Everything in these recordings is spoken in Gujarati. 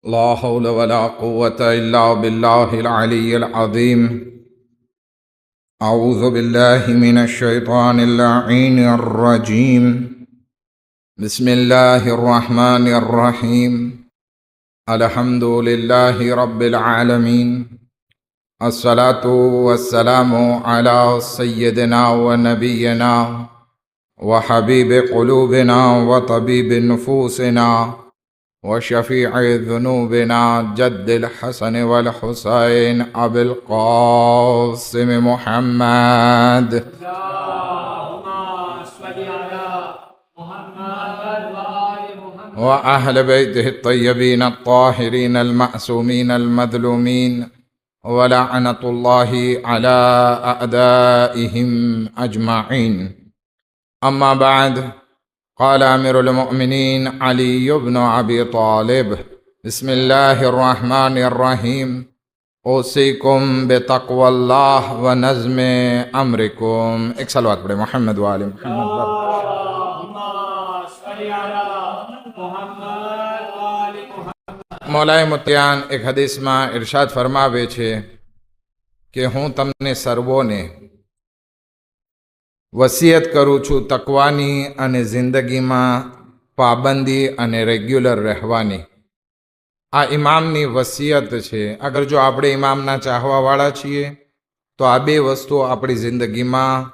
لا حول ولا قوة إلا بالله العلي العظيم. أعوذ بالله من الشيطان اللعين الرجيم. بسم الله الرحمن الرحيم. الحمد لله رب العالمين. الصلاة والسلام على سيدنا ونبينا وحبيب قلوبنا وطبيب نفوسنا وشفيع ذنوبنا جد الحسن والحسين أبي القاسم محمد وأهل بيته الطيبين الطاهرين المعصومين المظلومين ولعنة الله على أعدائهم أجمعين. أما بعد، قال أمير المؤمنين علي بن أبي طالب: بسم الله الرحمن الرحيم. أوصيكم بتقوى الله ونظم أمركم. एक सलवात पढ़े मोहम्मद वाले मोहम्मद। मौलाए मुतियान एक हदीसમાં इरशाद फरमावे છે કે હું તમને સર્વોને વસિયત કરું છું તકવાની અને જિંદગીમાં પાબંદી અને રેગ્યુલર રહેવાની. આ ઇમામની વસિયત છે. અગર જો આપણે ઇમામના ચાહવાવાળા છીએ તો આ બે વસ્તુઓ આપણી જિંદગીમાં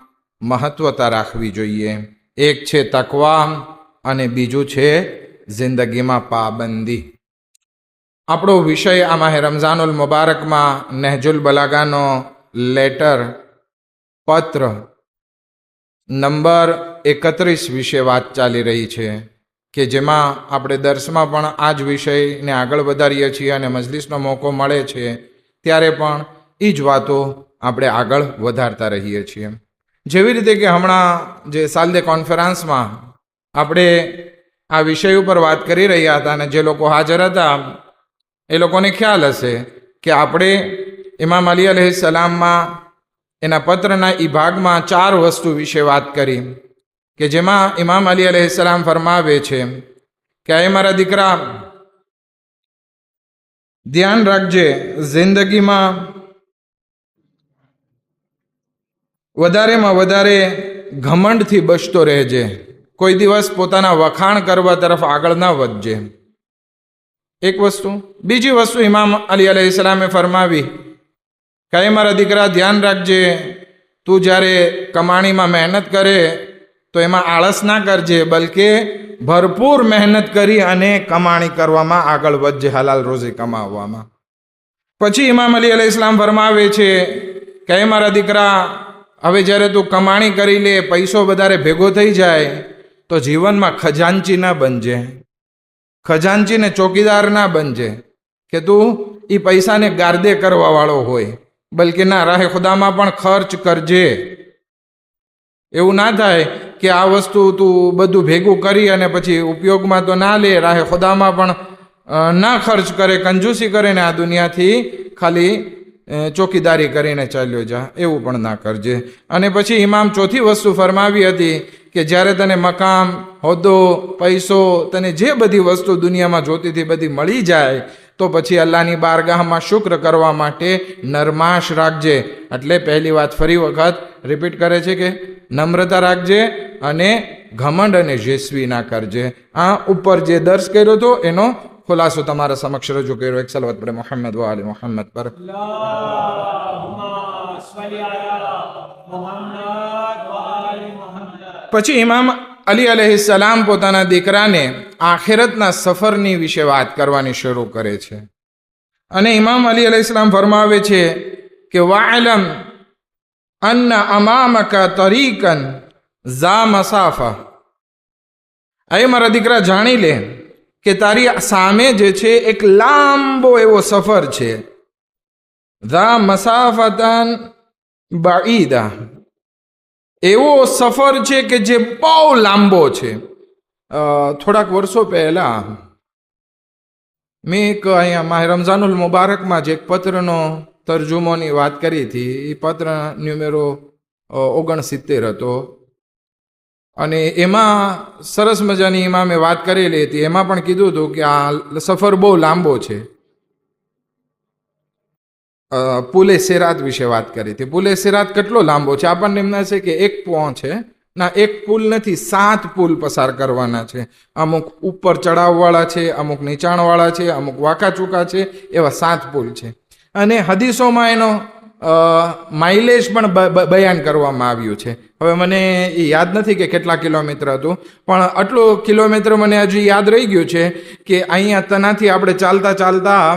મહત્વતા રાખવી જોઈએ. એક છે તકવા અને બીજું છે જિંદગીમાં પાબંદી. આપણો વિષય આ માહે રમઝાનુલ મુબારકમાં નહજુલ બલાગાનો લેટર પત્ર નંબર 31 વિશે વાત ચાલી રહી છે કે જેમાં આપણે દર્શમાં પણ આ જ વિષયને આગળ વધારીએ છીએ અને મજલિસનો મોકો મળે છે ત્યારે પણ એ જ વાતો આપણે આગળ વધારતા રહીએ છીએ. જેવી રીતે કે હમણાં જે સાલદે કોન્ફરન્સમાં આપણે આ વિષય ઉપર વાત કરી રહ્યા હતા અને જે લોકો હાજર હતા એ લોકોને ખ્યાલ હશે કે આપણે ઇમામ અલી અલૈહિસ્સલામમાં એના પત્રના એ ભાગમાં 4 વસ્તુ વિશે વાત કરી કે જેમાં ઇમામ અલી અલૈહિસ્સલામ ફરમાવે છે કે એ મારા દીકરા, ધ્યાન રાખજે, જિંદગીમાં વધારેમાં વધારે ઘમંડથી બચતો રહેજે. કોઈ દિવસ પોતાના વખાણ કરવા તરફ આગળ ના વધજે. એક વસ્તુ. બીજી વસ્તુ ઇમામ અલી અલૈહિસ્સલામે ફરમાવી કે મારા દીકરા, ધ્યાન રાખજે, તું જ્યારે કમાણીમાં મહેનત કરે તો એમાં આળસ ના કરજે, બલકે ભરપૂર મહેનત કરી અને કમાણી કરવામાં આગળ વધજે, હલાલ રોઝી કમાવવામાં. પછી ઇમામ અલી અલૈહિસ્સલામ ફરમાવે છે કે મારા દીકરા, હવે જ્યારે તું કમાણી કરી લે, પૈસો વધારે ભેગો થઈ જાય તો જીવનમાં ખજાનચી ના બનજે, ખજાનચી ને ચોકીદાર ના બનજે કે તું એ પૈસાને ગાર્દે કરવા વાળો હોય, બલકે ના, રાહે ખુદામાં પણ ખર્ચ કરજે. એવું ના થાય કે આ વસ્તુ તું બધું ભેગું કરી અને પછી ઉપયોગમાં તો ના લે, રાહે ખુદામાં પણ ના ખર્ચ કરે, કંજૂસી કરે ને આ દુનિયાથી ખાલી ચોકીદારી કરીને ચાલ્યો જા, એવું પણ ના કરજે. અને પછી ઇમામ ચોથી વસ્તુ ફરમાવી હતી કે જ્યારે તને મકામ, હોદ્દો, પૈસો, તને જે બધી વસ્તુ દુનિયામાં જોતી હતી બધી મળી જાય તો પછી અલ્લાહની બારગાહમાં શુક્ર કરવા માટે નરમાશ રાખજે. એટલે પહેલી વાત ફરી વખત રિપીટ કરે છે કે નમ્રતા રાખજે અને ઘમંડ અને જેસવી ના કરજે. આ ઉપર જે દર્શ કર્યો હતો એનો ખુલાસો તમારા સમક્ષ રજૂ કર્યો. એક સલવત પડે મોહમ્મદ વાલે મોહમ્મદ પર. પછી ઇમામ અલી અલૈહિસ્સલામ પોતાના દીકરાને આખિરતના સફરની વિશે વાત કરવાની શરૂ કરે છે અને ઇમામ અલી અલૈહિસ્સલામ ફરમાવે છે કે વાલમ અન્ન અમામકા તરીકન ઝા મસાફા. એ મારા દીકરા, જાણી લે કે તારી સામે જે છે એક લાંબો એવો સફર છે. ઝા મસાફતન બાઈદા, એવો સફર છે કે જે બહુ લાંબો છે. થોડાક વર્ષો પહેલા મેં એક અહીંયા માહે રમઝાનુલ મુબારકમાં જે એક પત્રનો તરજુમોની વાત કરી હતી. એ પત્ર ન્યુમેરો 69 હતો અને એમાં સરસ મજાની એમાં મેં વાત કરેલી હતી. એમાં પણ કીધું હતું કે આ સફર બહુ લાંબો છે. પુલે સિરાત વિશે વાત કરી હતી. પુલે સિરાત કેટલો લાંબો છે? આપણને એમ છે કે એક પોં છે. ના, એક પુલ નથી, 7 પુલ પસાર કરવાના છે. અમુક ઉપર ચડાવવાળા છે, અમુક નીચાણવાળા છે, અમુક વાંકા ચૂકા છે, એવા 7 પુલ છે. અને હદીસોમાં એનો માઇલેજ પણ બયાન કરવામાં આવ્યું છે. હવે મને એ યાદ નથી કે કેટલા કિલોમીટર હતું, પણ આટલું કિલોમીટર મને હજી યાદ રહી ગયું છે કે અહીંયા તનાથી આપણે ચાલતા ચાલતા,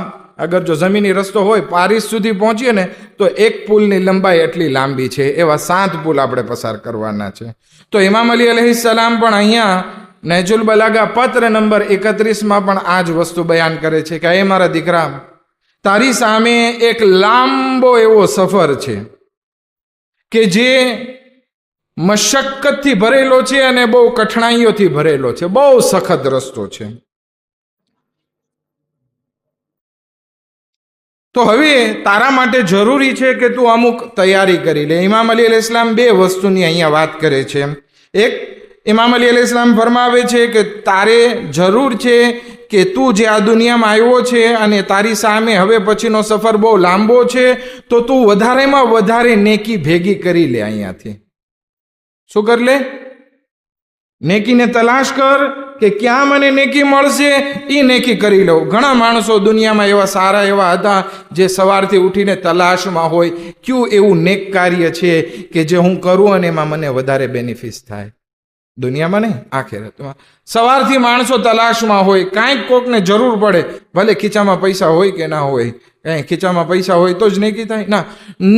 અગર જો જમીની રસ્તો હોય, પારિસ સુધી પહોંચીએ ને તો એક પુલની લંબાઈ એટલી લાંબી છે. એવા 7 પુલ આપણે પસાર કરવાના છે. તો ઇમામ અલી અલૈહિસ્સલામ પણ અહીંયા નહજુલ બલાગા પત્ર નંબર 31માં પણ આ જ વસ્તુ બયાન કરે છે કે એ મારા દીકરા, તારી સામે એક લાંબો એવો સફર છે કે જે મશક્કતથી ભરેલો છે અને બહુ કઠણાઈઓથી ભરેલો છે. બહુ સખત રસ્તો છે. તો હવે તારા માટે જરૂરી છે કે તું અમુક તૈયારી કરી લે. ઇમામ અલી અલૈહિસ્સલામ 2 વસ્તુની અહીંયા વાત કરે છે. એક, ઇમામ અલી અલૈહિસ્સલામ ફરમાવે છે કે તારે જરૂર છે કે તું જે આ દુનિયામાં આવ્યો છે અને તારી સામે હવે પછીનો સફર બહુ લાંબો છે, તો તું વધારેમાં વધારે નેકી ભેગી કરી લે. અહીંયાથી શું કર લે? નેકીને તલાશ કર કે ક્યાં મને નેકી મળશે, એ નેકી કરી લો. ઘણા માણસો દુનિયામાં એવા સારા એવા હતા જે સવારથી ઉઠીને તલાશમાં હોય, ક્યું એવું નેક કાર્ય છે કે જે હું કરું અને એમાં મને વધારે બેનિફિટ થાય. દુનિયામાં નહીં, આખિરતમાં. સવારથી માણસો તલાશમાં હોય, કાંઈક કોકને જરૂર પડે, ભલે ખીચામાં પૈસા હોય કે ના હોય, કાંઈ ખીચામાં પૈસા હોય તો જ નેકી થાય ના.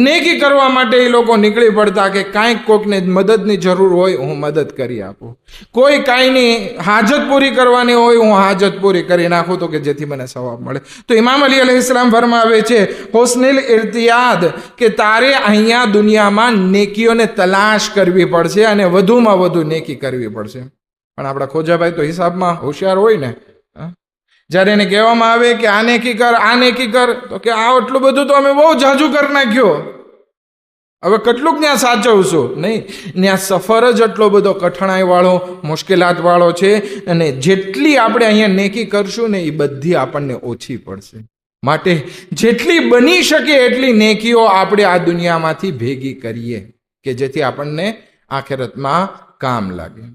નેકી કરવા માટે એ લોકો નીકળી પડતા કે કાંઈક કોકને મદદની જરૂર હોય, હું મદદ કરી આપું. કોઈ કાંઈની હાજત પૂરી કરવાની હોય, હું હાજત પૂરી કરી નાખું તો કે જેથી મને સવાબ મળે. તો ઇમામ અલી અલૈહિસ્સલામ ફરમાવે છે હુસ્નિલ ઇર્તિયાદ કે તારે અહીંયા દુનિયામાં નેકીઓને તલાશ કરવી પડશે અને વધુમાં વધુ નેકી કરવી પડશે. પણ આપણા ખોજાભાઈ તો હિસાબમાં હોશિયાર હોય ને. જ્યારે એને કહેવામાં આવે કે આ નેકી કર, આ નેકી કર, તો કે આ એટલું બધું તો અમે બહુ જાજુ કરી નાખ્યો, હવે કેટલુંક ત્યાં સાચવશું? નહીં, ત્યાં સફર જ એટલો બધો કઠણાઈવાળો, મુશ્કેલાતવાળો છે. અને જેટલી આપણે અહીંયા નેકી કરશું ને એ બધી આપણને ઓછી પડશે. માટે જેટલી બની શકે એટલી નેકીઓ આપણે આ દુનિયામાંથી ભેગી કરીએ કે જેથી આપણને આખિરતમાં કામ લાગે.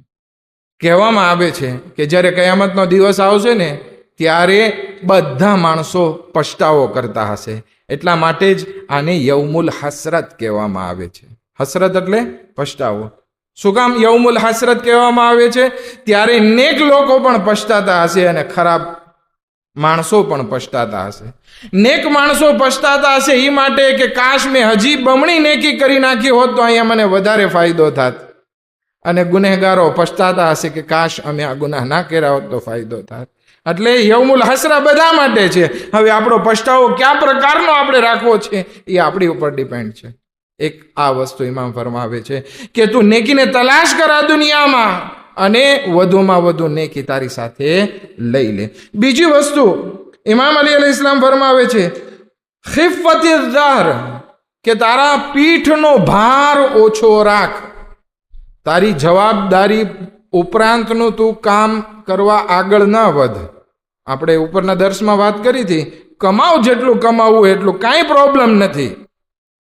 કહેવામાં આવે છે કે જ્યારે કયામતનો દિવસ આવશે ને ત્યારે બધા માણસો પછતાવો કરતા હશે. એટલા માટે જ આને યૌમુલ હસરત કહેવામાં આવે છે. હસરત એટલે પછતાવો. શું કામ યૌમુલ હસરત કહેવામાં આવે છે? ત્યારે નેક લોકો પણ પછતાતા હશે અને ખરાબ માણસો પણ પછતાતા હશે. નેક માણસો પછતાતા હશે એ માટે કે કાશ મેં હજી બમણી નેકી કરી નાખી હોત તો અહીંયા મને વધારે ફાયદો થાત. અને ગુનેહગારો પછતાતા હશે કે કાશ અમે આ ગુનાહ ના કર્યા હોત તો ફાયદો થાત. એટલે યૌમુલ હસરા બધા માટે છે. હવે આપણો પછતાવો કયા પ્રકારનો આપણે રાખવો છે એ આપણી ઉપર ડિપેન્ડ છે. એક આ વસ્તુ ઇમામ ફરમાવે છે કે તું નેકીને તલાશ કર આ દુનિયામાં અને વધુમાં વધુ નેકી તારી સાથે લઈ લે. બીજી વસ્તુ ઇમામ અલી અલૈહિસ્સલામ ફરમાવે છે ખિફ્ફતિર ઝહર કે તારા પીઠનો ભાર ઓછો રાખ. તારી જવાબદારી ઉપરાંતનું તું કામ કરવા આગળ ના વધ. આપણે ઉપરના દર્શમાં વાત કરી હતી, કમાવ જેટલું કમાવવું એટલું, કાંઈ પ્રોબ્લેમ નથી.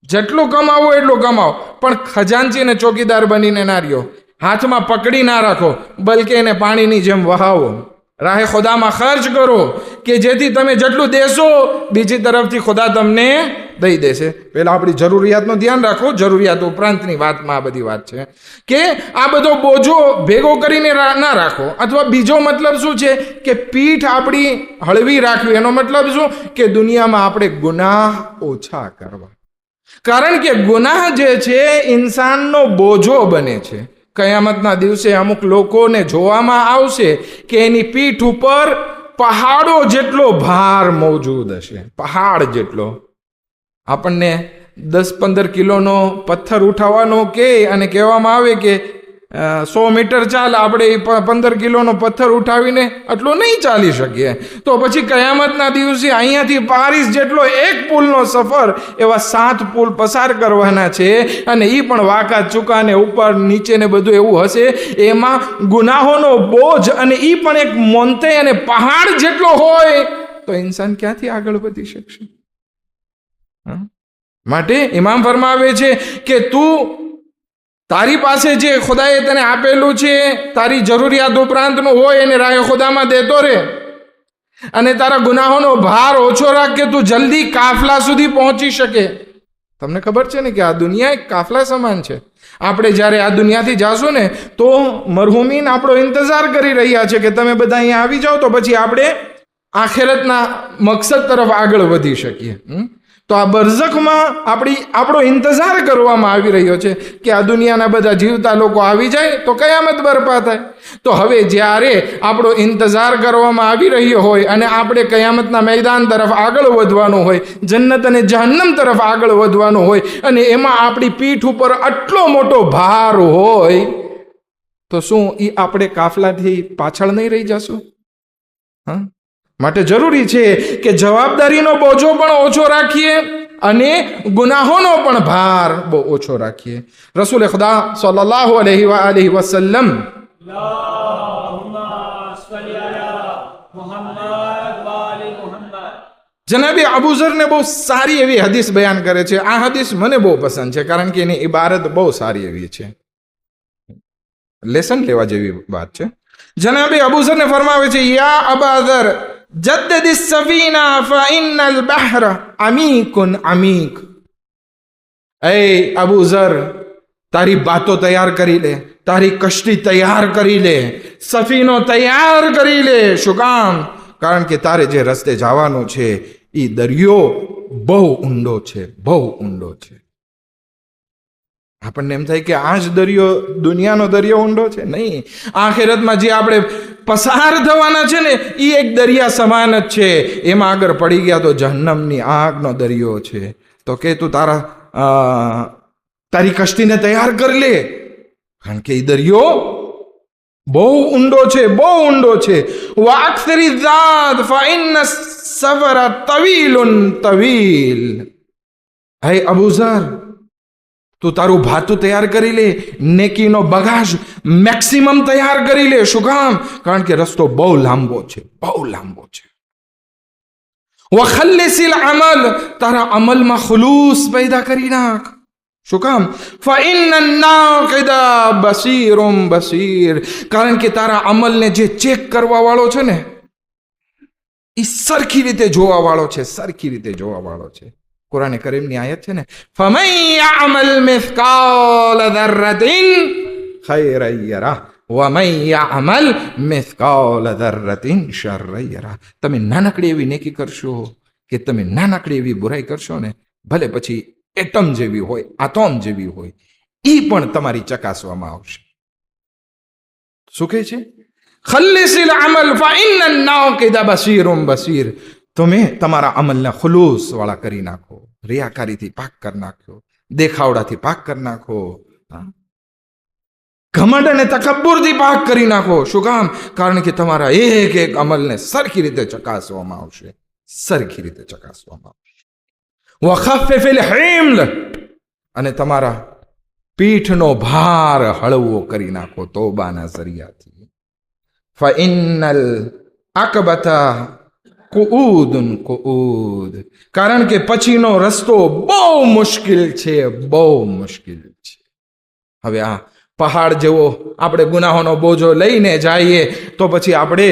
જેટલું કમાવવું એટલું કમાવ, પણ ખજાનચીને ચોકીદાર બનીને ના રહ્યો. હાથમાં પકડી ના રાખો, બલકે એને પાણીની જેમ વહાવો. રાહે ખુદામાં ખર્ચ કરો કે જેથી તમે જેટલું દેશો બીજી તરફથી ખુદા તમને દઈ દેશે. પહેલા આપણી જરૂરિયાતનું ધ્યાન રાખો, જરૂરિયાત ઉપરાંતની વાતમાં આ બધી વાત છે કે આ બધો બોજો ભેગો કરીને ના રાખો. અથવા બીજો મતલબ શું છે કે પીઠ આપણી હળવી રાખવી. એનો મતલબ શું કે દુનિયામાં આપણે ગુનાહ ઓછા કરવા. કારણ કે ગુનાહ જે છે ઇન્સાનનો બોજો બને છે. કયામતના દિવસે અમુક લોકોને જોવામાં આવશે કે એની પીઠ ઉપર પહાડો જેટલો ભાર મોજૂદ હશે. પહાડ જેટલો. આપણને 10-15 કિલોનો પથ્થર ઉઠાવવાનો કે અને કહેવામાં આવે કે 100 મીટર ચાલ, આપણે 15 કિલોનો પથ્થર ઉઠાવીને આટલું નહીં ચાલી શકીએ. તો પછી કયામતના દિવસે અહીંયાથી પારીસ જેટલો એક પુલનો સફર એવા 7 પુલ પસાર કરવાના છે, અને એ પણ વાંકા ચૂકા ને ઉપર નીચે ને બધું એવું હશે. એમાં ગુનાહોનો બોજ, અને એ પણ એક મોન્તે અને પહાડ જેટલો હોય, તો ઇન્સાન ક્યાંથી આગળ વધી શકશે? માટે ઇમામ ફરમાવે છે કે તું તારી પાસે જે ખુદાએ તને આપેલું છે, તારી જરૂરિયાત ઉપરાંતનું હોય એને રાહે ખુદામાં દેતો રહે, અને તારા ગુનાહોનો ભાર ઓછો રાખ કે તું જલ્દી કાફલા સુધી પહોંચી શકે. તમને ખબર છે ને કે આ દુનિયા એક કાફલા સમાન છે. આપણે જ્યારે આ દુનિયાથી જાશું ને તો મરહુમીન આપણો ઇંતજાર કરી રહ્યા છે કે તમે બધા અહીંયા આવી જાઓ, તો પછી આપણે આખેરતના મકસદ તરફ આગળ વધી શકીએ. તો આ બરઝખમાં આપણો ઇંતજાર કરવામાં આવી રહ્યો છે કે આ દુનિયાના બધા જીવતા લોકો આવી જાય તો કયામત બરપા થાય. તો હવે જ્યારે આપણો ઇંતજાર કરવામાં આવી રહ્યો હોય અને આપણે કયામતના મેદાન તરફ આગળ વધવાનું હોય, જન્નત અને જહન્નમ તરફ આગળ વધવાનું હોય, અને એમાં આપણી પીઠ ઉપર આટલો મોટો ભાર હોય, તો શું એ આપણે કાફલાથી પાછળ નહીં રહી જશું? માટે જરૂરી છે કે જવાબદારીનો બોજો પણ ઓછો રાખીએ અને ગુનાહોનો પણ ભાર બહુ ઓછો રાખીએ. રસૂલ ખુદા સલ્લલ્લાહુ અલૈહિ વસલ્લમ જનાબે અબુ ઝરને બહુ સારી એવી હદીસ બયાન કરે છે. આ હદીસ મને બહુ પસંદ છે, કારણ કે એની ઇબારત બહુ સારી એવી છે, લેસન લેવા જેવી વાત છે. જનાબે અબુ ઝરને ફરમાવે છે, યા અબા ઝર જદ્દદ સફીના ફઇન્નલ બહર અમીકુન અમીક. એ અબુ ઝર, તારી બાતો તૈયાર કરી લે, તારી કશ્તી તૈયાર કરી લે, સફીનો તૈયાર કરી લે. શું કામ? કારણ કે તારે જે રસ્તે જવાનું છે એ દરિયો બહુ ઊંડો છે, બહુ ઊંડો છે. આપણને એમ થાય કે આ જ દરિયો, દુનિયાનો દરિયો ઊંડો છે? નહીં. આખિરતમાં જે આપણે પસાર થવાના છે ને એ એક દરિયા સમાન જ છે. એમાં આગળ પડી ગયા તો જહન્નમની આગનો દરિયો છે. તો કે તું તારી કશ્તીને તૈયાર કરી લે, કારણ કે એ દરિયો બહુ ઊંડો છે, બહુ ઊંડો છે. વાક્સરી ઝાદ ફઇન્ન સફર તવીલુન તવીલ. હે અબુ ઝર, તું તારું ભાતું તૈયાર કરી લે, નેકીનો બગાજ મેક્સિમમ તૈયાર કરી લે. શું કામ? કારણ કે રસ્તો બહુ લાંબો છે, બહુ લાંબો છે. વખલ્લિસિલ અમલ, તારા અમલમાં ખુલૂસ પેદા કરી નાખ. શું કામ? ફઇન્નન નાકિદા બસીરુમ બસીર, કારણ કે તારા અમલને જે ચેક કરવા વાળો છે ને એ સરખી રીતે જોવા વાળો છે, સરખી રીતે જોવા વાળો છે. કુરાન કરીમની આયત છે ને, ફમન યઅમલ મિસ્કાલ દર્રતિન ખૈરન યરા વમન યઅમલ મિસ્કાલ દર્રતિન શર્રન યરા. તમે નાનકડી એવી નેકી કરશો કે તમે નાનકડી એવી બુરાઈ કરશો ને, ભલે પછી એટમ જેવી હોય, આટોમ જેવી હોય, એ પણ તમારી ચકાસવામાં આવશે. શું કહે છે? ખલ્લિસિલ અમલ ફઇન્નન નાકિદા બસીરુમ બસીર. તમે તમારા અમલને ખુલૂસ વાળા કરી નાખો, રિયાકારીથી પાક કરી નાખો, દેખાવડાથી પાક કરી નાખો, ઘમંડ અને તકબ્બુરથી પાક કરી નાખો. શું કામ? કારણ કે તમારા એક એક અમલને સરખી રીતે ચકાસવામાં આવશે, સરખી રીતે ચકાસવામાં આવશે. વખફિફિલ હિમ્લ, અને તમારા પીઠનો ભાર હળવો કરી નાખો તોબાના ઝરિયાથી. ફઇન્નલ અકબતા કુઉદુન કુઉદ, કારણ કે પછીનો રસ્તો બહુ મુશ્કેલ છે, બહુ મુશ્કેલ છે. હવે આ પહાડ જેવો આપણે ગુનાહોનો બોજો લઈને જઈએ તો પછી આપણે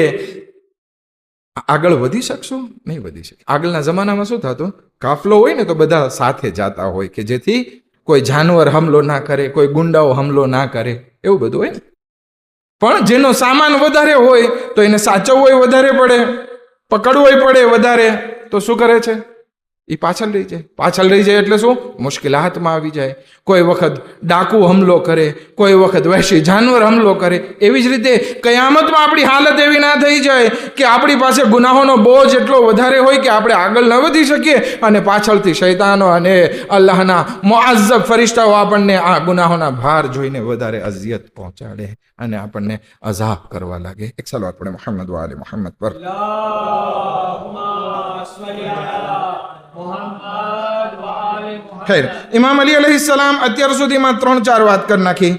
આગળ વધી શકશું? નહીં વધી શકે. આગળના જમાનામાં શું થતું? કાફલો હોય ને તો બધા સાથે જતા હોય કે જેથી કોઈ જાનવર હમલો ના કરે, કોઈ ગુંડાઓ હમલો ના કરે, એવું બધું હોય ને. પણ જેનો સામાન વધારે હોય તો એને સાચવવો વધારે પડે, પકડવો પડે વધારે, તો શું કરે છે? એ પાછળ રહી જાય એટલે શું? મુશ્કેલાતમાં આવી જાય. કોઈ વખત ડાકુ હમલો કરે, કોઈ વખત વહેશી જાનવર હમલો કરે. એવી જ રીતે કયામતમાં આપણી હાલત એવી ના થઈ જાય કે આપણી પાસે ગુનાહોનો બોજ એટલો વધારે હોય કે આપણે આગળ ન વધી શકીએ અને પાછળથી શૈતાનો અને અલ્લાહના મુઅઝ્ઝબ ફરિશ્તાઓ આપણને આ ગુનાહોના ભાર જોઈને વધારે અઝિયત પહોંચાડે અને આપણને અઝાબ કરવા લાગે. એક સલાવત આપણે મુહમ્મદ વ આલે મુહમ્મદ પર. ખૈર, ઇમામ અલી અલૈહિસ્સલામ અત્યાર સુધીમાં 3-4 વાત કરી નાખી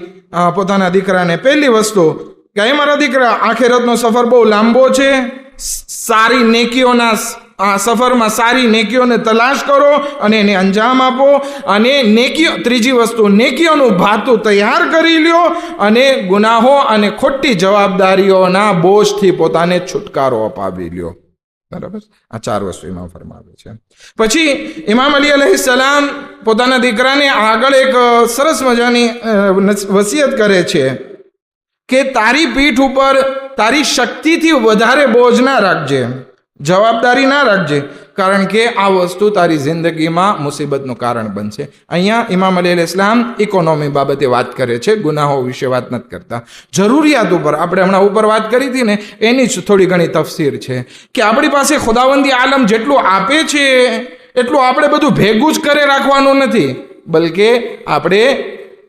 પોતાના દીકરાને. પહેલી વસ્તુ કે એ મારા દીકરા, આખિરતનો સફર બહુ લાંબો છે, સારી નેકીઓના આ સફરમાં સારી નેકીઓને તલાશ કરો અને એને અંજામ આપો. અને નેકીઓ, ત્રીજી વસ્તુ, નેકીઓનું ભાતું તૈયાર કરી લ્યો અને ગુનાહો અને ખોટી જવાબદારીઓના બોજથી પોતાને છુટકારો અપાવી લ્યો. બરાબર? આ 4 વસ્તુ ઇમામ ફરમાવે છે. પછી ઇમામ અલી અલૈહિસ્સલામ પોતાના દીકરાને આગળ એક સરસ મજાની વસિયત કરે છે કે તારી પીઠ ઉપર તારી શક્તિથી વધારે બોજ ના રાખજે, જવાબદારી ના રાખજે, કારણ કે આ વસ્તુ તારી જિંદગીમાં મુસીબતનું કારણ બનશે. અહીંયા ઇમામ અલી અલૈહિસ્સલામ ઇકોનોમી બાબતે વાત કરે છે, ગુનાહો વિશે વાત નથી કરતા. જરૂરિયાત ઉપર, આપણે હમણાં ઉપર વાત કરી હતી ને, એની જ થોડી ઘણી તફસીર છે કે આપણી પાસે ખુદાવંદી આલમ જેટલું આપે છે એટલું આપણે બધું ભેગું જ કરે રાખવાનું નથી, બલકે આપણે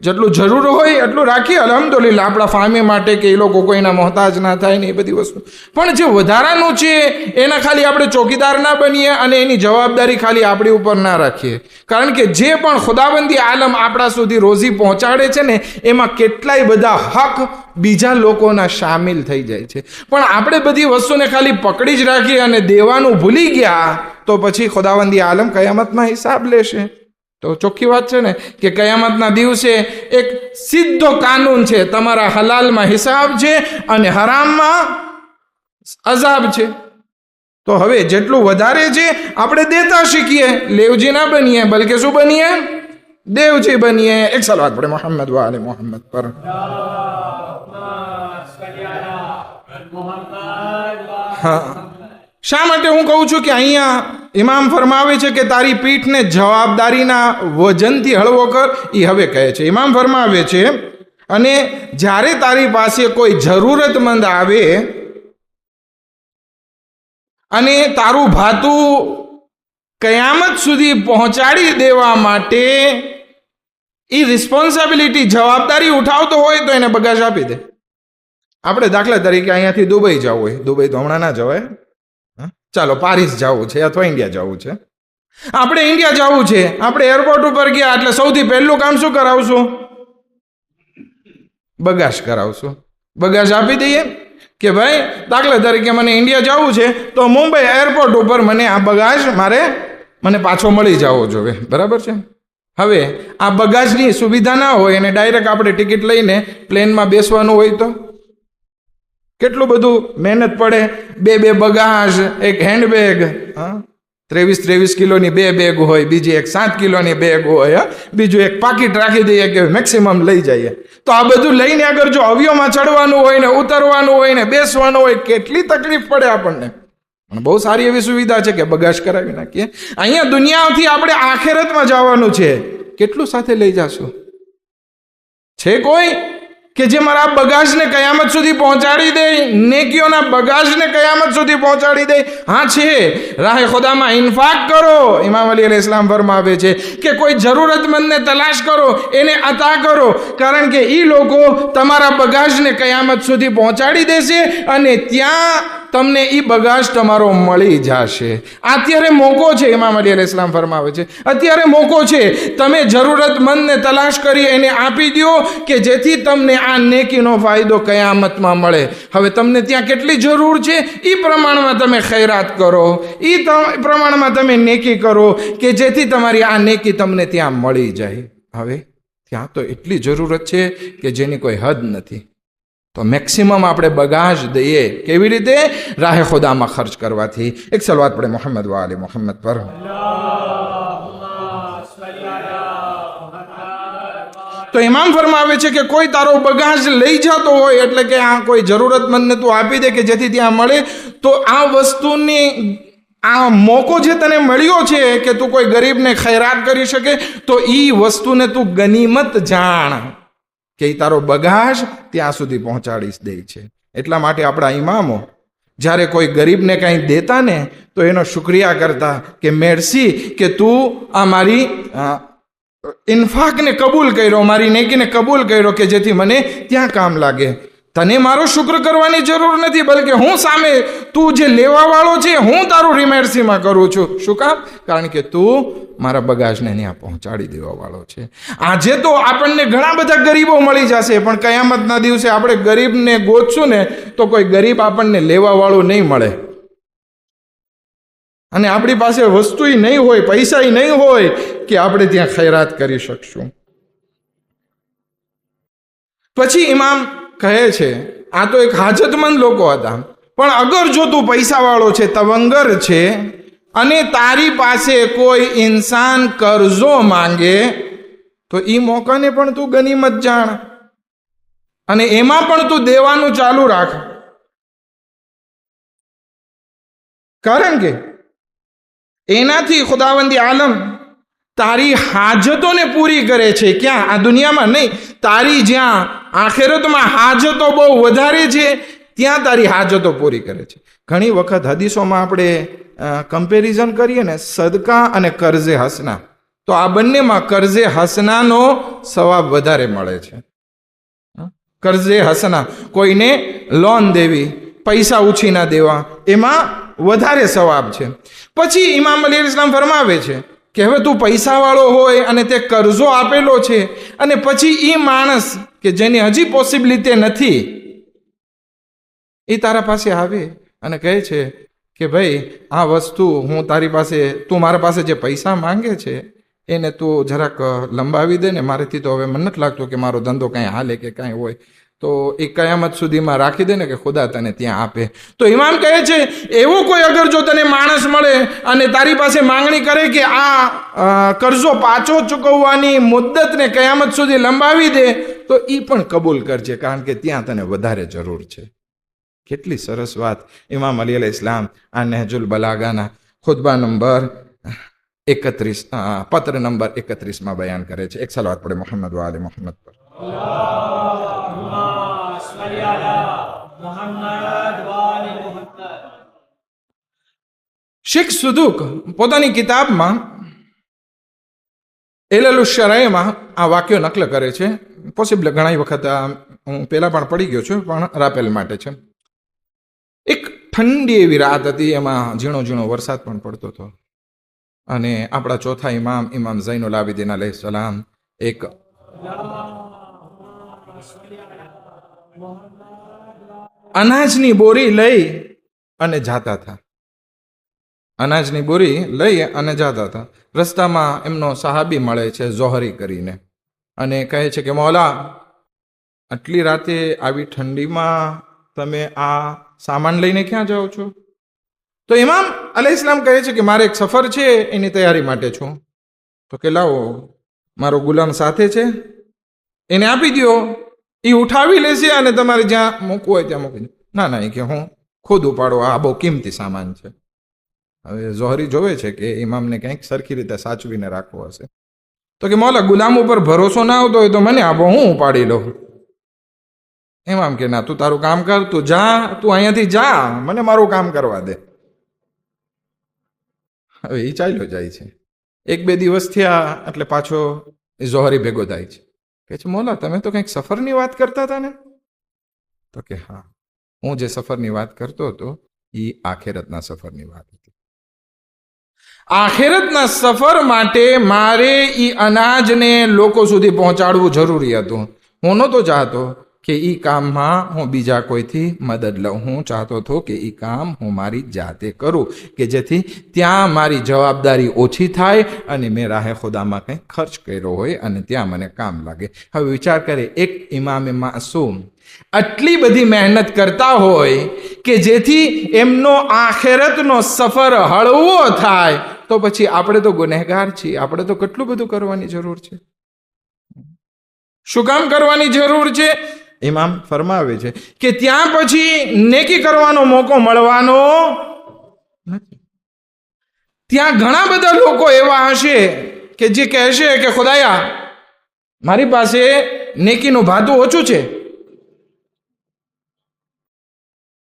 જેટલું જરૂર હોય એટલું રાખીએ. અલ્હમ્દુલિલ્લાહ, આપણા ફામી માટે કે એ લોકો કોઈના મોહતાજ ના થાય ને એ બધી વસ્તુ. પણ જે વધારાનું છે એના ખાલી આપણે ચોકીદાર ના બનીએ અને એની જવાબદારી ખાલી આપણી ઉપર ના રાખીએ. કારણ કે જે પણ ખુદાબંધી આલમ આપણા સુધી રોજી પહોંચાડે છે ને, એમાં કેટલાય બધા હક બીજા લોકોના સામેલ થઈ જાય છે. પણ આપણે બધી વસ્તુને ખાલી પકડી જ રાખીએ અને દેવાનું ભૂલી ગયા તો પછી ખુદાવંદી આલમ કયામતમાં હિસાબ લેશે. તો ચોખ્ખી વાત છે ને કે કયામતના દિવસે એક સીધો કાનૂન છે, તમારા હલાલમાં હિસાબ છે અને હરામમાં અઝાબ છે. તો હવે જેટલું વધારે છે આપણે દેતા શીખીએ, લેવજી ના બનીએ, બલકે શું બનીએ? દેવજી બનીએ. એક સલાવત પડે મુહમ્મદ વ આલે મુહમ્મદ પર. હા, શા માટે હું કહું છું કે અહીંયા ઇમામ ફરમાવે છે કે તારી પીઠને જવાબદારીના વજનથી હળવો કર? એ હવે કહે છે, ઇમામ ફરમાવે છે, અને જ્યારે તારી પાસે કોઈ જરૂરતમંદ આવે અને તારું ભાતું કયામત સુધી પહોંચાડી દેવા માટે એ રિસ્પોન્સિબિલિટી, જવાબદારી ઉઠાવતો હોય તો એને બગાજ આપી દે. આપણે દાખલા તરીકે અહીંયાથી દુબઈ જવું હોય, દુબઈ તો હમણાં ના જવાય, ચાલો પારિસ જવું છે અથવા ઇન્ડિયા જવું છે. આપણે ઇન્ડિયા જવું છે, આપણે એરપોર્ટ ઉપર ગયા એટલે સૌથી પહેલું કામ શું કરાવશું? બગાજ કરાવશું. બગાજ આપી દઈએ કે ભાઈ દાખલા તરીકે મને ઇન્ડિયા જવું છે તો મુંબઈ એરપોર્ટ ઉપર મને આ બગાજ મને પાછો મળી જવો જોઈએ. બરાબર છે? હવે આ બગાજની સુવિધા ના હોય અને ડાયરેક્ટ આપણે ટિકિટ લઈને પ્લેનમાં બેસવાનું હોય તો કેટલું બધું મહેનત પડે. 2 બગાજ, એક હેન્ડબેગ, 23 કિલોની 2 બેગ હોય, બીજી એક 7 કિલોની બેગ હોય, બીજું એક પાકીટ રાખી દઈએ કે મેક્સિમમ લઈ જઈએ. તો આ બધું લઈને અગર જો અવિયોમાં ચડવાનું હોય ને ઉતરવાનું હોય ને બેસવાનું હોય, કેટલી તકલીફ પડે આપણને. પણ બહુ સારી એવી સુવિધા છે કે બગાજ કરાવી નાખીએ. અહીંયા દુનિયાથી આપણે આખિરતમાં જવાનું છે, કેટલું સાથે લઈ જાશું? છે કોઈ કે જે મારા બગાજને કયામત સુધી પહોંચાડી દે, નેકીઓના બગાજને કયામત સુધી પહોંચાડી દે? હા છે. રાહે ખુદામાં ઇન્ફાક કરો. ઇમામ અલી અલૈહિસ્સલામ ફરમાવે છે કે કોઈ જરૂરતમંદને તલાશ કરો, એને અતા કરો, કારણ કે એ લોકો તમારા બગાજને કયામત સુધી પહોંચાડી દેશે અને ત્યાં તમને એ બગાજ તમારો મળી જશે. અત્યારે મોકો છે. ઇમામ અલી અલૈહિસ્સલામ ફરમાવે છે અત્યારે મોકો છે, તમે જરૂરતમંદને તલાશ કરી એને આપી દો કે જેથી તમને આ નેકીનો ફાયદો કયામતમાં મળે. હવે તમને ત્યાં કેટલી જરૂર છે એ પ્રમાણમાં તમે ખૈરાત કરો, એ પ્રમાણમાં તમે નેકી કરો કે જેથી તમારી આ નેકી તમને ત્યાં મળી જાય. હવે ત્યાં તો એટલી જરૂરત છે કે જેની કોઈ હદ નથી. તો મેક્સિમમ આપણે બગાજ દઈએ. કેવી રીતે? રાહે ખુદામાં ખર્ચ કરવાથી. એક સલવાત પડે મુહમ્મદ વ આલે મુહમ્મદ પર. તો ઇમામ ફરમાવે છે કે કોઈ તારો બગાજ લઈ જતો હોય, એટલે કે આ કોઈ જરૂરતમંદને તું આપી દે કે જેથી ત્યાં મળે, તો આ વસ્તુની આ મોકો જે તને મળ્યો છે કે તું કોઈ ગરીબને ખૈરાત કરી શકે, તો એ વસ્તુને તું ગનીમત જાણ કે એ તારો બગાશ ત્યાં સુધી પહોંચાડી દે છે. એટલા માટે આપણા ઇમામો જ્યારે કોઈ ગરીબને કંઈ દેતા ને તો એનો શુક્રિયા કરતા કે મેરસી કે તું આ મારી ઇન્ફાકને કબૂલ કર્યો, મારી નેકીને કબૂલ કર્યો કે જેથી મને ત્યાં કામ લાગે. તને મારો શુક્ર કરવાની જરૂર નથી, બલકે હું સામે તું જે લેવાવાળો છે હું તારું રિમેરસીમાં કરું છું. શું કામ? કારણ કે તું મારા બગાજને ત્યાં પહોંચાડી દેવાવાળો છે. આજે તો આપણને ઘણા બધા ગરીબો મળી જશે, પણ કયામતના દિવસે આપણે ગરીબને ગોતશું ને તો કોઈ ગરીબ આપણને લેવાવાળો નહીં મળે, અને આપણી પાસે વસ્તુય નહીં હોય, પૈસાય નહીં હોય કે આપણે ત્યાં ખૈરાત કરી શકશું. પછી ઇમામ કહે છે, આ તો એક હાજતમંદ લોકો હતા, પણ અગર જો તું પૈસાવાળો છે, તવંગર છે, અને તારી પાસે કોઈ ઇન્સાન કરજો માંગે તો એ મોકાને પણ તું ગનીમત જાણ અને એમાં પણ તું દેવાનું ચાલુ રાખ. કારણ કે એનાથી ખુદાવંદી આલમ તારી હાજતોને પૂરી કરે છે. ક્યાં? આ દુનિયામાં નહીં, તારી જ્યાં આખેરતમાં હાજતો બહુ વધારે છે ત્યાં તારી હાજતો પૂરી કરે છે. ઘણી વખત હદીસોમાં આપણે કમ્પેરિઝન કરીએ ને સદકા અને કર્જે હસના, તો આ બંનેમાં કર્જે હસનાનો સવાબ વધારે મળે છે. કર્જે હસના, કોઈને લોન દેવી, પૈસા ઉછીના દેવા, એમાં વધારે સવાબ છે. પછી ઇમામ અલી ઇસ્લામ ફરમાવે છે કે હવે તું પૈસાવાળો હોય અને તે કર્જો આપેલો છે, અને પછી એ માણસ કે જેની હજી પોસિબિલિટી નથી એ તારા પાસે આવે અને કહે છે કે ભાઈ આ વસ્તુ હું તારી પાસે, તું મારા પાસે જે પૈસા માંગે છે એને તું જરાક લંબાવી દે ને, મારેથી તો હવે મને નથી લાગતું કે મારો ધંધો કાંઈ હાલે કે કાંઈ હોય, તો એ કયામત સુધીમાં રાખી દે ને કે ખુદા તને ત્યાં આપે. તો ઇમામ કહે છે એવો કોઈ અગર જો તને માણસ મળે અને તારી પાસે માંગણી કરે કે આ કર્જો પાછો ચૂકવવાની મુદ્દતને કયામત સુધી લંબાવી દે તો એ પણ કબૂલ કરજે, કારણ કે ત્યાં તને વધારે જરૂર છે. કેટલી સરસ વાત ઇમામ અલી અલૈહિ ઇસ્લામ આ નહજુલ બલાગાના ખુતબા નંબર 31 પત્ર નંબર 31 બયાન કરે છે. એક સલાવત પડે મોહમ્મદ વ આલે મોહમ્મદ પર. શેખ સુદુક પોતાની કિતાબમાં એલલ શરાયમાં આ વાક્યો નકલ કરે છે. પોસિબલ ઘણી વખત હું પહેલા પણ પડી ગયો છું, પણ રાપેલ માટે છે. એક ઠંડી એવી રાત હતી, એમાં ઝીણો ઝીણો વરસાદ પણ પડતો હતો, અને આપણા ચોથા ઇમામ ઝૈનુલ આબિદીન અલૈહિસ સલામ એક અનાજની બોરી લઈ અને જાતા હતા. અનાજની બોરી લઈ અને જાતા હતા. રસ્તામાં એમનો સહાબી મળે છે ઝોહરી કરીને, અને કહે છે કે મૌલા, આટલી રાતે આવી ઠંડીમાં તમે આ સામાન લઈને ક્યાં જાઓ છો? તો ઇમામ અલૈહિસ સલામ કહે છે કે મારે એક સફર છે, એની તૈયારી માટે છું. તો કે લાવો, મારો ગુલામ સાથે છે, એને આપી દો, એ ઉઠાવી લેશે અને તમારે જ્યાં મૂકવું હોય ત્યાં મૂકી દો. ના ના, એ કે હું ખુદ ઉપાડો, આ બહુ કિંમતી સામાન છે. હવે ઝોહરી જોવે છે કે ઇમામને કંઈક સરખી રીતે સાચવીને રાખવો હશે. તો કે મૌલા, ગુલામ ઉપર ભરોસો ના આવતો હોય તો મને આપો, હું ઉપાડી લઉં. ઇમામ કે ના, તું તારું કામ કર, તું જા, તું અહીંયાથી જા, મને મારું કામ કરવા દે. હવે એ ચાલ્યો જાય છે. 1-2 દિવસ થયા એટલે પાછો ઝોહરી ભેગો થાય છે. કે છે મૌલા, તમે તો કંઈક સફરની વાત કરતા હતા ને? તો કે હા, હું જે સફરની વાત કરતો હતો એ આખેરતના સફરની વાત હતી. આખેરતના સફર માટે મારે એ અનાજને લોકો સુધી પહોંચાડવું જરૂરી હતું. હું નહોતો ચાહતો કે એ કામમાં હું બીજા કોઈથી મદદ લઉં. હું ચાહતો હતો કે એ કામ હું મારી જાતે કરું, કે જેથી ત્યાં મારી જવાબદારી ઓછી થાય અને મેં રાહે ખુદામાં કંઈક ખર્ચ કર્યો હોય અને ત્યાં મને કામ લાગે. હવે વિચાર કરે, એક ઇમામે માસૂમ આટલી બધી મહેનત કરતા હોય કે જેથી એમનો આખેરતનો સફર હળવો થાય, તો પછી આપણે તો ગુનેહગાર છીએ, આપણે તો કેટલું બધું કરવાની જરૂર છે. શું કામ કરવાની જરૂર છે? ઇમામ ફરમાવે છે કે ત્યાં પછી નેકી કરવાનો મોકો મળવાનો નથી. ત્યાં ઘણા બધા લોકો એવા હશે કે જે કહેશે કે ખુદાયા મારી પાસે નેકીનું ભાતું ઓછું છે,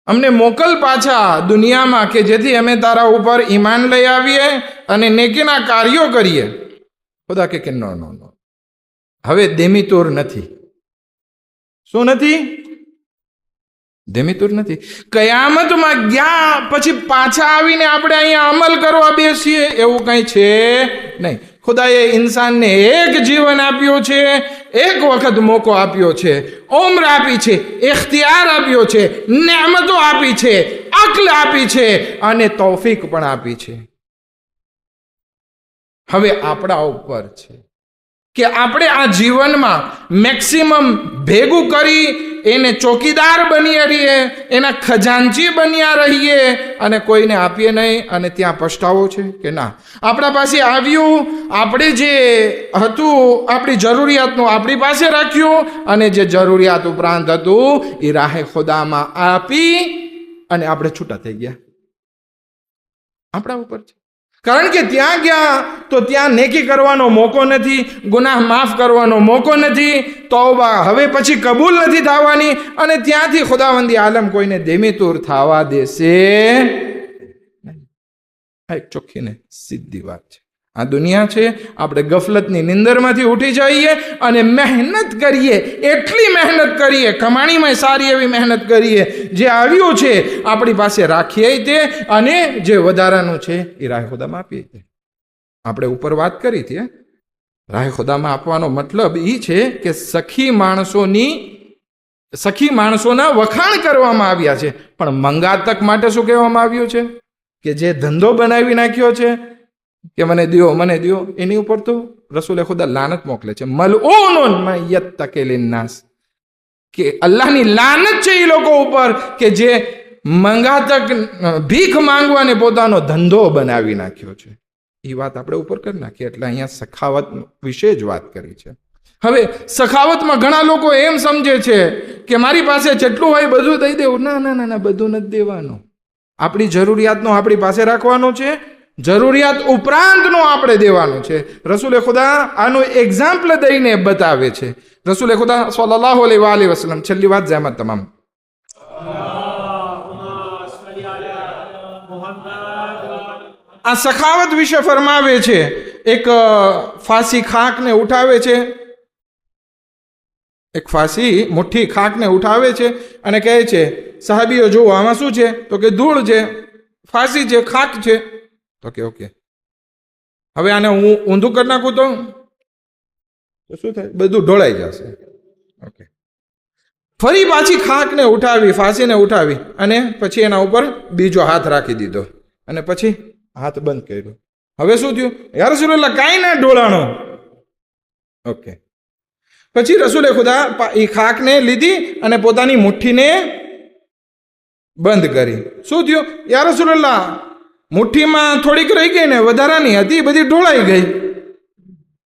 અમને મોકલ પાછા દુનિયામાં કે જેથી અમે તારા ઉપર ઈમાન લઈ આવીએ અને નેકીના કાર્યો કરીએ. ખુદા કે નો નો નો, હવે દેમીતુર નથી. શું નથી? દેમીતુર નથી. કયામતમાં ગયા પછી પાછા આવીને આપણે અહીંયા અમલ કરવા બેસીએ એવું કંઈ છે નહીં. ખુદાએ ઇન્સાનને એક જીવન આપ્યું છે, એક વખત મોકો આપ્યો છે, ઉમ્ર આપી છે, ઇખ્તિયાર આપ્યો છે, નેમતો આપી છે, અક્લ આપી છે અને તૌફીક પણ આપી છે. હવે આપણા ઉપર છે કે આપણે આ જીવનમાં મેક્સિમમ ભેગું કરી એને ચોકીદાર બની રહીએ, એના ખજાનચી બન્યા રહીએ અને કોઈને આપીએ નહીં અને ત્યાં પછતાવો છે કે ના, આપણા પાસે આવ્યું, આપણે જે હતું આપણી જરૂરિયાતનું આપણી પાસે રાખ્યું અને જે જરૂરિયાત ઉપરાંત હતું એ રાહે ખુદામાં આપી અને આપણે છૂટા થઈ ગયા. આપણા ઉપર છે. કારણ કે ત્યાં ગયા તો ત્યાં નેકી કરવાનો મોકો નથી, ગુનાહ માફ કરવાનો મોકો નથી, તૌબા હવે પછી કબૂલ નથી થવાની અને ત્યાંથી ખુદાવંદી આલમ કોઈને દેમીતુર થવા દેશે. આ એક ચોખ્ખી ને સીધી વાત છે. આ દુનિયા છે, આપણે ગફલતની નિંદરમાંથી ઉઠી જઈએ અને મહેનત કરીએ, એટલી મહેનત કરીએ, કમાણીમાં સારી એવી મહેનત કરીએ, જે આવ્યું છે આપણી પાસે રાખીએ તે અને જે વધારાનું છે એ રાહ ખુદામાં આપીએ તે. આપણે ઉપર વાત કરી હતી, રાહ ખુદામાં આપવાનો મતલબ એ છે કે સખી માણસોના વખાણ કરવામાં આવ્યા છે, પણ મંગાતક માટે શું કહેવામાં આવ્યું છે કે જે ધંધો બનાવી નાખ્યો છે કે મને દ્યો મને દ્યો, એની ઉપર તો રસૂલે ખુદા લાનત મોકલે છે. મલઉન મન યત્તકી લિન્નાસ, કે અલ્લાહની લાનત છે એ લોકો ઉપર કે જે મંગાતક ભીખ માંગવાને પોતાનો ધંધો બનાવી નાખ્યો છે. એ વાત આપણે ઉપર કરી નાખીએ એટલે અહીંયા સખાવત વિશે જ વાત કરી છે. હવે સખાવતમાં ઘણા લોકો એમ સમજે છે કે મારી પાસે જેટલું હોય બધું દઈ દેવું. ના ના ના ના, બધું નથી દેવાનું. આપણી જરૂરિયાતનો આપણી પાસે રાખવાનો છે, જરૂરિયાત ઉપરાંતનો આપણે દેવાનું છે. રસૂલે ખુદા આનું એક્ઝામ્પલ દઈને બતાવે છે. રસૂલે ખુદા સલ્લલ્લાહુ અલૈહિ વસલ્લમ, છેલ્લી વાત જહેમત તમામ, આ સખાવત વિશે ફરમાવે છે. એક ફાંસી ખાકને ઉઠાવે છે, એક ફાંસી મુઠ્ઠી ખાકને ઉઠાવે છે અને કહે છે સાહેબીઓ જુઓ આમાં શું છે? તો કે ધૂળ છે, ફાંસી છે, ખાક છે. તો કે ઓકે, હવે આને હું ઊંધું કરી નાખું તો શું થાય? બધું ઢોળાઈ જશે. ઓકે, ફરી પાછી ખાકને ઉઠાવી, ફાંસીને ઉઠાવી અને પછી એના ઉપર બીજો હાથ રાખી દીધો અને પછી હાથ બંધ કર્યો. હવે શું થયું? યા રસૂલલ્લાહ, કાંઈ ના ઢોળાણો. ઓકે, પછી રસૂલે ખુદા એ ખાકને લીધી અને પોતાની મુઠ્ઠીને બંધ કરી. શું થયું? યા રસૂલલ્લાહ, મુઠ્ઠીમાં થોડીક રહી ગઈ ને, વધારાની હતી, બધી ઢોળાઈ ગઈ.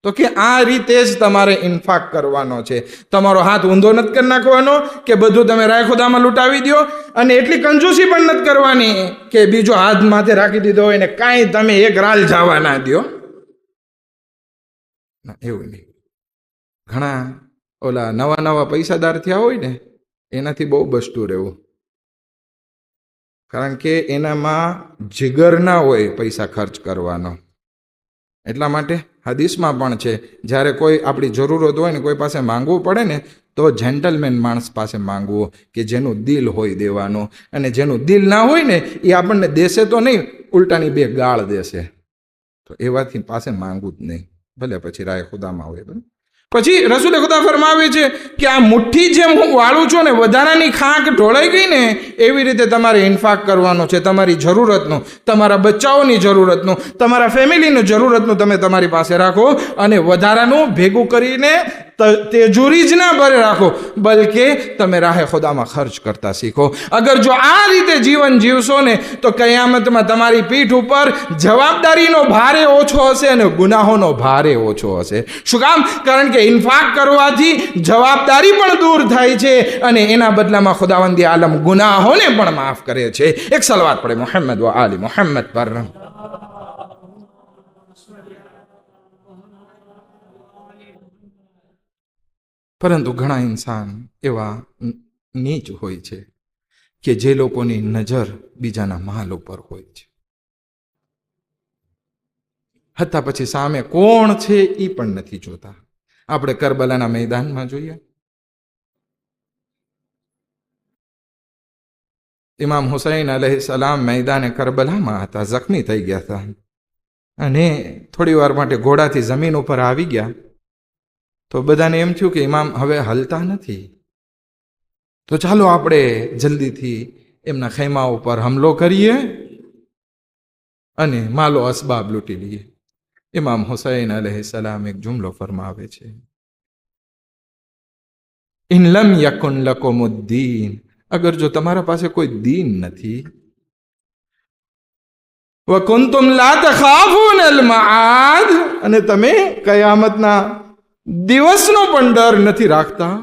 તો કે આ રીતે જ તમારે ઇન્ફાક કરવાનો છે. તમારો હાથ ઊંધો નથી કરી નાખવાનો કે બધું તમે રાય ખુદામાં લૂંટાવી દો, અને એટલી કંજૂસી પણ નથી કરવાની કે બીજો હાથ માથે રાખી દીધો હોય ને કાંઈ તમે એક રાલ જવા ના દો. ના, એવું નહીં. ઘણા ઓલા નવા પૈસાદાર થયા હોય ને, એનાથી બહુ બચતું રહેવું, કારણ કે એનામાં જીગર ના હોય પૈસા ખર્ચ કરવાનો. એટલા માટે હદીસમાં પણ છે, જ્યારે કોઈ આપણી જરૂરત હોય ને કોઈ પાસે માંગવું પડે ને તો જેન્ટલમેન માણસ પાસે માંગવું કે જેનું દિલ હોય દેવાનું, અને જેનું દિલ ના હોય ને એ આપણને દેશે તો નહીં, ઉલટાની બે ગાળ દેશે. તો એવાથી પાસે માંગવું જ નહીં, ભલે પછી રાય ખુદામાં હોય. પછી રસૂલે ખુદા ફરમાવે છે કે આ મુઠ્ઠી જેમ હું વાળું છું ને, વધારાની ખાંક ઢોળાઈ ગઈ ને, એવી રીતે તમારે ઇન્ફાક કરવાનો છે. તમારી જરૂરતનું, તમારા બચ્ચાઓની જરૂરતનું, તમારા ફેમિલીની જરૂરતનું તમે તમારી પાસે રાખો અને વધારાનું ભેગું કરીને તેજોરી જ ના ભરે રાખો, બલકે તમે રાહે ખુદામાં ખર્ચ કરતા શીખો. અગર જો આ રીતે જીવન જીવશો ને તો કયામતમાં તમારી પીઠ ઉપર જવાબદારીનો ભારે ઓછો હશે અને ગુનાહોનો ભારે ઓછો હશે. શું કામ? કારણ કે ઇન્ફાક કરવાથી જવાબદારી પણ દૂર થાય છે અને એના બદલામાં ખુદાવંદી આલમ ગુનાહોને પણ માફ કરે છે. એક સલવાત પડે મોહમ્મદ વ આલી મોહમ્મદ પર. પરંતુ ઘણા ઇન્સાન એવા નીચ હોય છે કે જે લોકોની નજર બીજાના માલ ઉપર હોય છે, હતા પછી સામે કોણ છે એ પણ નથી જોતા. આપણે કરબલાના મેદાનમાં જોઈએ, ઇમામ હુસૈન અલૈહિસ્સલામ મેદાને કરબલામાં હતા, જખ્મી થઈ ગયા હતા અને થોડી વાર માટે ઘોડાથી જમીન ઉપર આવી ગયા તો બધાને એમ થયું કે ઇમામ હવે હલતા નથી, તો ચાલો આપણે જલ્દીથી એમના ખૈમા ઉપર હુમલો કરીએ અને માલો અસબાબ લૂંટી લઈએ. ઇમામ હુસૈન અલૈહિસ્સલામ એક જુમલો ફરમાવે છે, ઇન લમ યકુન લકુમુદ્દીન, અગર જો તમારા પાસે કોઈ દીન નથી, વકુંતુમ લા તખાફૂન અલ મઆદ, અને તમે કયામતના દિવસનો પણ ડર નથી રાખતા,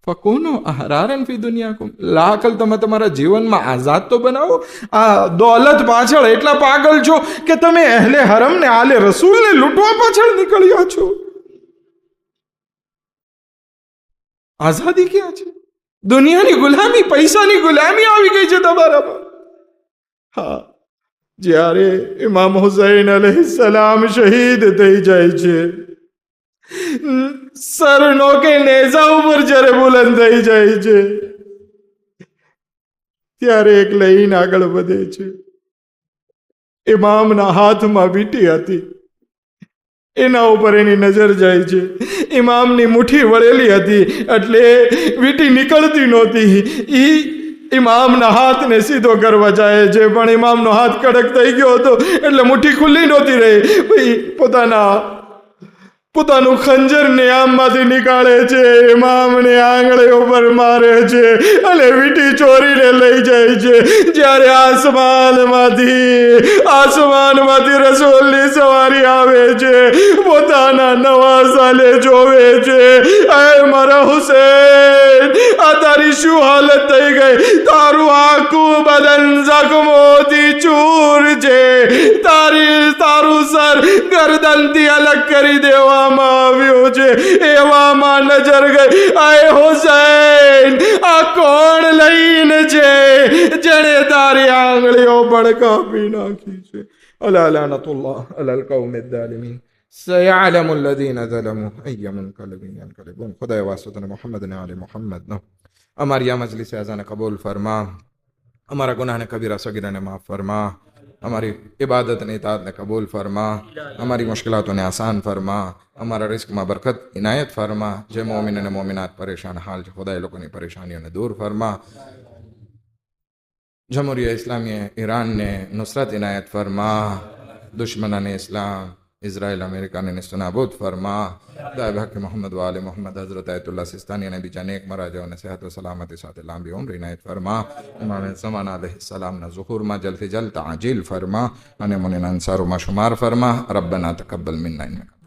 ફકૂનો અહરારન ફી દુનિયાકુમ, લાકલ તમે તમારા જીવનમાં આઝાદ તો બનાવો. આ દોલત પાછળ એટલા પાગલ છો કે તમે અહેલે હરમ ને આલે રસૂલને લૂંટવા પાછળ નીકળ્યા છો. આઝાદી ક્યાં છે? દુનિયાની ગુલામી, પૈસાની ગુલામી આવી ગઈ છે તમારામાં. હા, જ્યારે ઇમામ હુસૈન અલૈહિસ્સલામ શહીદ થઈ જાય છે, સરનો કે નેઝા ઉપર જ્યારે બુલંદ થઈ જાય છે, ત્યારે એક લઈને આગળ વધે છે. ઇમામના હાથમાં વીંટી હતી, એના ઉપર એની નજર જાય છે. ઇમામની મુઠ્ઠી વળેલી હતી એટલે વીંટી નીકળતી નહોતી. ઇમામના હાથને સીધો કરવા જાય છે, પણ ઇમામનો હાથ કડક થઈ ગયો હતો એટલે મુઠ્ઠી ખુલ્લી નહોતી રહી. ભાઈ પોતાનું ખંજર ને આમમાંથી નીકાળે છે, ઇમામને આંગળી ઉપર મારે છે અને વીંટી ચોરીને લઈ જાય છે. જ્યારે આસમાનમાંથી રસૂલની સવારી આવે છે, પોતાના નવા સાલે જોવે છે, અરે મારા હુસૈન, આ તારી શું હાલત થઈ ગઈ? તારું આખું બદન જખમોથી ચૂર છે, તારું સર ગરદનથી અલગ કરી દેવામાં આવ્યું છે. એવામાં નજર ગઈ, આય હુસૈન, આ કોણ લઈને છે જેણે તારી આંગળીઓ પણ કાપી નાખી છે? અલા લાનતુલ્લાહ અલલ કૌમિદ ઝાલિમીન, સયઅલમુ અલ્લઝીના ઝલમુ અય્ય મુન્કલબિન યન્કલિબૂન. ખુદાએ વાસ્તે મોહમ્મદ ને આલે મોહમ્મદ નો અમારી આ મજલિસ અઝાને કબૂલ ફરમા, અમારા ગુનાહને કબીરા સગીરાને માફ ફરમા, અમારી ઇબાદતને ઇતાઅતને કબૂલ ફરમા, અમારી મુશ્किलातों આસાન ફરમા, અમારા રિસ્કમાં બરકત ઇનાયત ફરમા. જે મોમિન અને મોમિનાત પરેશાન હાલ છે, ખુદા એ લોકોની પરેશાનીઓને દૂર ફરમા. જમહુરિયા ઇસ્લામી ઈરાનને નુસરત ઇનાયત ફરમા. દુશ્મનાને ઇસ્લામ ઇઝરાયલ અમેરિકાને નિસ્તનાબૂદ ફરમા. દાયબ હક મોહમ્મદ વાલે મોહમ્મદ હઝરત આયતુલ્લાહ સિસ્તાની અને બીજા નેક મરાજાઓને સેહત વ સલામતી સાથે લાંબી ઉંમર ઇનાયત ફરમા. ઇમામ ઝમાન અલૈહિસ્સલામના ઝુહુરમાં જલ્દથી જલ્દ તાજીલ ફરમા અને મુનિન અંસારોમાં શુમાર ફરમા. રબ્બના તકબ્બલ મિન્ના ઇન્નકા